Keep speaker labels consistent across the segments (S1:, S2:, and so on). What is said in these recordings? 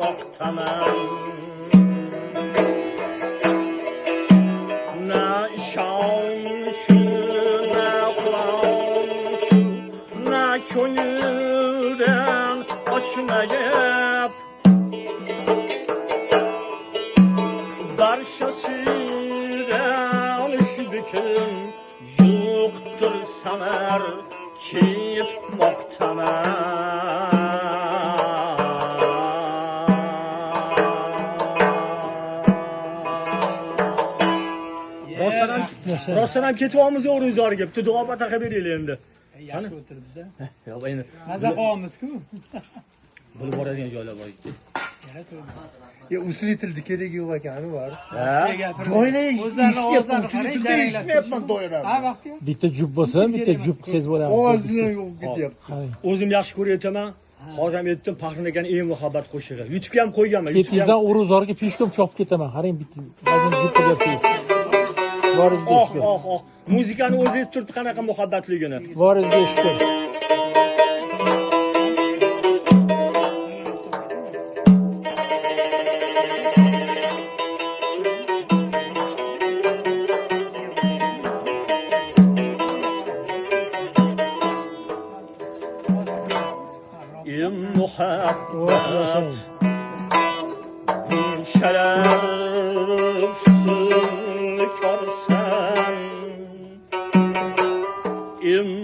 S1: etmektemen. Ne şansı ne kılansı ne könülden açmayıp darşasıdan üşüdüküm yoktur sanar kit muhtemel. Rostdan ketyapmiz o'rinzorga bitta duo bataqa beraylik endi.
S2: Yaxshi o'tiribsiz.
S1: Yo'q endi.
S2: Maza qilyapmiz-ku.
S1: Bilib boradigan joylar bor.
S3: Ya usul etildi keragi yo'q ekani bor.
S2: Doyla
S3: eshitmayapman doyra.
S2: Ha vaqti.
S4: Bitta jup bo'lsa, bitta jup sezib olamiz.
S3: Ovozidan yo'q ketyapti.
S1: O'zim yaxshi ko'ryapman. Hozir ham aytdim, Faxrin aka eng muhabbat qo'shig'i. YouTube'ga ham qo'yganman.
S4: Ketizdan o'rinzorga peshkom chopib ketaman. Qarang, bitta ba'zan jup qilyapsiz. Vorizga shukr.
S1: Muzikani o'zingiz turibdi qanaqa muhabbatligini.
S4: Vorizga shukr.
S1: Muhabbat şerefsiz körsen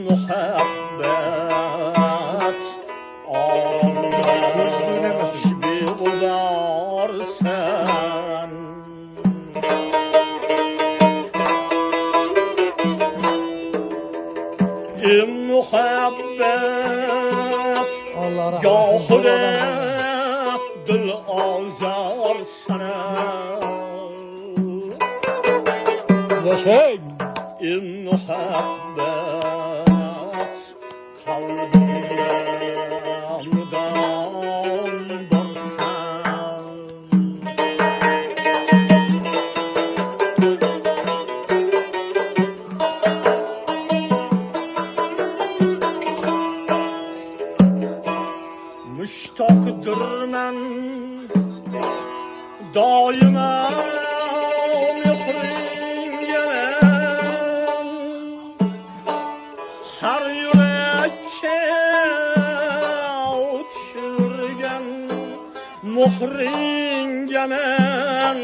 S1: muhabbat ağlamış bir uzarsan muhabbat Gahre dil azar sana
S4: Yaşayın.
S1: Muhabbat kalbimden dursan Müştaktır men daima mihringe her yürekçe uçurgen muhringe men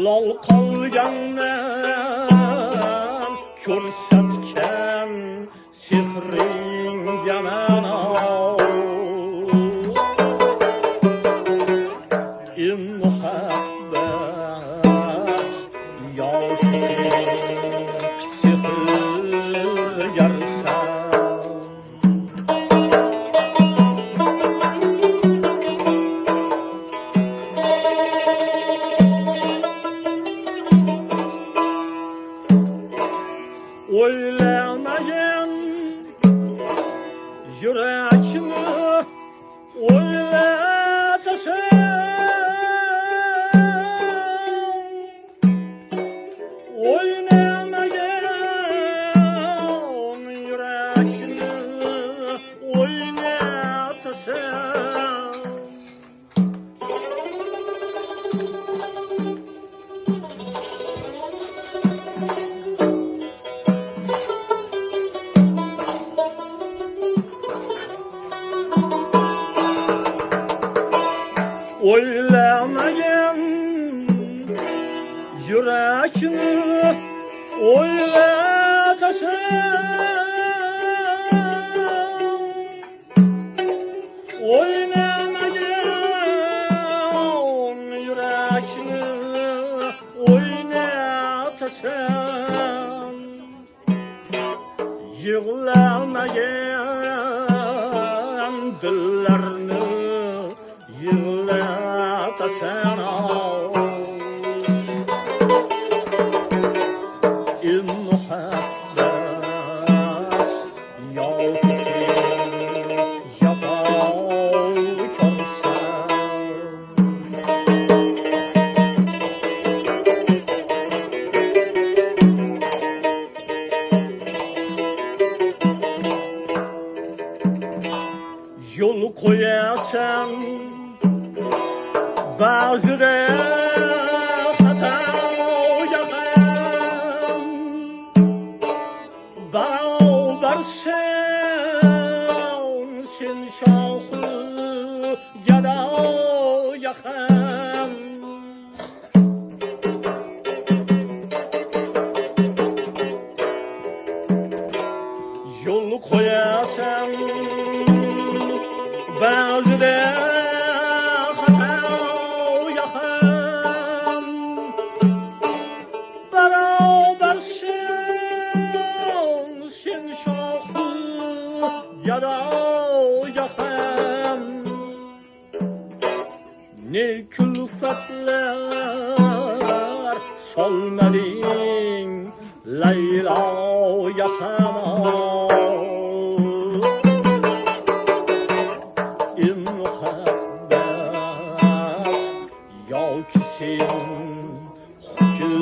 S1: lol kalgen men ko'rsatgan sihringe men muhabbat yoki sehr yarsan oylamagan yüreğimi oylatasan Oylamagan yüreğimi oylatasan oynamagan yüreğimi oynatasan yığlamagan dillarni yığlatasan muhabbat yoki jafo ko'rsan yo'l qo'yasan solmading Leylo'ya hamon muhabbat yoki sen hukmdorsan.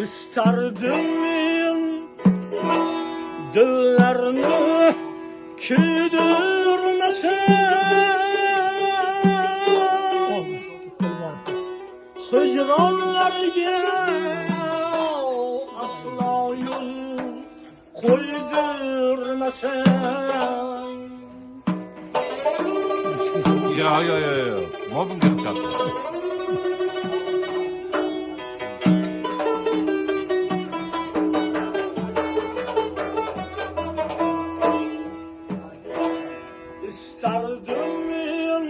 S1: İsterdim men dillarni kuydirmasam, hicronlarga aslo yo'l qo'ydirmasam.
S5: Ja. Morgen geht's ganz.
S1: İsterdim men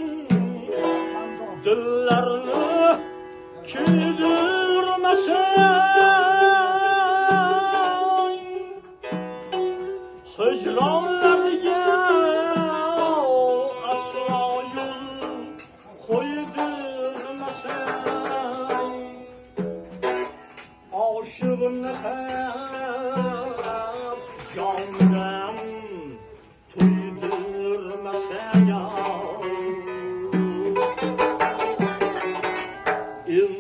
S1: dillarni kuydirmasam, hicronlarga aslo yo'l qo'ydirmasam. Oshiqni ham jondan to'ydirmasam,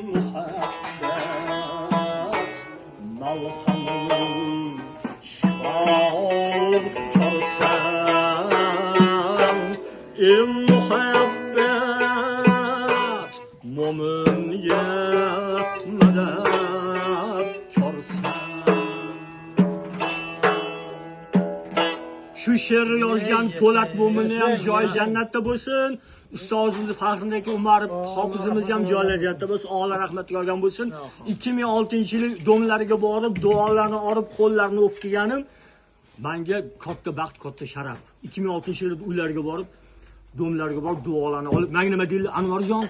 S1: muhabbat malhamim shifo ko'rsam, muhabbat mo'minga madad ko'rsam. Shu she'rni yozgan Po'lat Mo'minni ham joyi jannatda bo'lsin. Ustozimiz Faxrindek Umarov hofizimiz ham joyi jannatda bo'lsin. Alloh rahmatga olgan bo'lsin. 2006-yil domlariga borib, duolarni olib, qo'llarini o'pganim menga katta baxt, katta sharaf. 2006-yil uylariga borib, domlariga borib, duolarni olib, menga nima deydi, Anvarjon,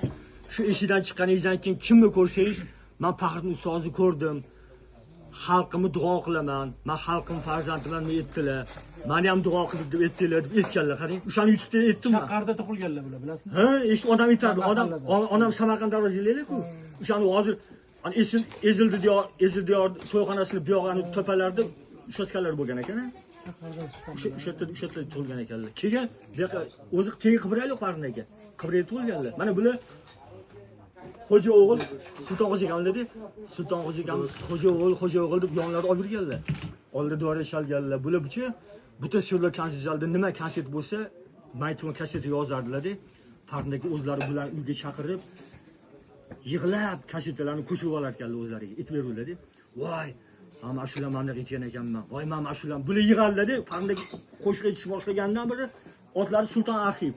S1: shu eshikdan chiqqaningizdan keyin kimni ko'rsangiz, men Faxriddin ustozni ko'rdim. Xalqimni duo qilaman. Men xalqim farzandimni etdilar. Meni ham duo qilib deb aytdilar deb aytganlar. Qarang, o'shani YouTube'da aytdim men.
S4: Shaqarda tug'ilganlar bular, bilasizmi?
S1: Ha, eshit odam aytadi. Onam Samarqand darvozalarku. O'shani hozir ezildi diyor to'yxonasini buyog'ani to'palarda shoskalar bo'lgan ekan. O'sha yerda tug'ilgan ekanlar. Keyin o'zi tegi Qibrayli Farzand ekan. Qibrayda tug'ilganlar. Mana bular Xo'ja o'g'il Sulton Xo'jagam dedi. Sulton Xo'jagam Xo'ja o'g'il deb yonlari olib yurganlar. Oldida dori shalganlar. Bular bucha butun she'rlar konsertlarda nima konsert bo'lsa, maytun konsert yozardilar-da. Farzandga o'zlari bilan uyga chaqirib, yig'lab konsertlarni qo'shib olar ekanlar o'zlariga. Aytib berurlar-da. Voy, mana shular menda aytgan ekanman. Voy, mana shular. Bular yig'aldi-da. Farzandga qo'shiq aytish boshlagandan beri otlari Sulton Arxiv.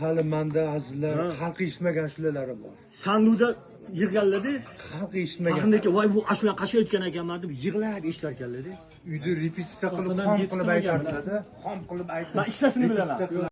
S3: Hali menda azizlar xalq eshitmagan shularlari bor.
S1: Sanduqda yig'ganlar-da.
S3: Xalq eshitmagan.
S1: Farzandga voy bu ashula qasha aytgan ekanman deb yig'lab eshitar ekanlar-da.
S3: Uyda repetitsiya qilib, xom qilib aytardilar-da. Xom qilib aytib.
S1: Men ishlasini bilaman.